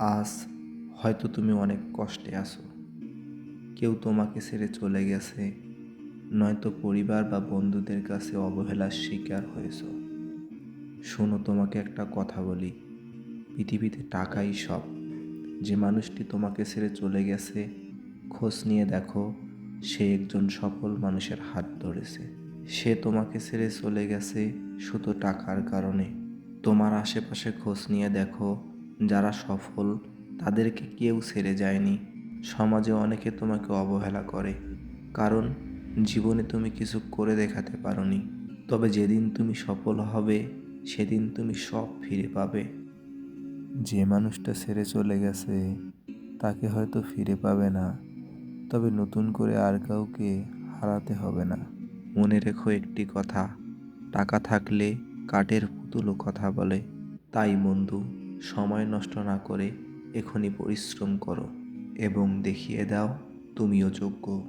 আজ হয়তো তুমি অনেক কষ্টে আছো। কেউ তোমাকে ছেড়ে চলে গেছে, নয়তো পরিবার বা বন্ধুদের কাছে অবহেলার শিকার হয়েছো। শোনো, তোমাকে একটা কথা বলি, পৃথিবীতে টাকাই সব। যে মানুষটি তোমাকে ছেড়ে চলে গেছে, খোঁজ নিয়ে দেখো, সে একজন সফল মানুষের হাত ধরেছে। সে তোমাকে ছেড়ে চলে গেছে শুধু টাকার কারণে। তোমার আশেপাশে খোঁজ নিয়ে দেখো, যারা সফল তাদেরকে কেউ ছেড়ে যায়নি। সমাজে অনেকে তোমাকে অবহেলা করে, কারণ জীবনে তুমি কিছু করে দেখাতে পারোনি। তবে যেদিন তুমি সফল হবে, সেদিন তুমি সব ফিরে পাবে। যে মানুষটা ছেড়ে চলে গেছে তাকে হয়তো ফিরে পাবে না, তবে নতুন করে আর কাউকে হারাতে হবে না। মনে রেখো একটি কথা, টাকা থাকলে কাঠের পুতুলও কথা বলে। তাই বন্ধু, সময় নষ্ট না করে এখনই পরিশ্রম করো এবং দেখিয়ে দাও তুমিও যোগ্য।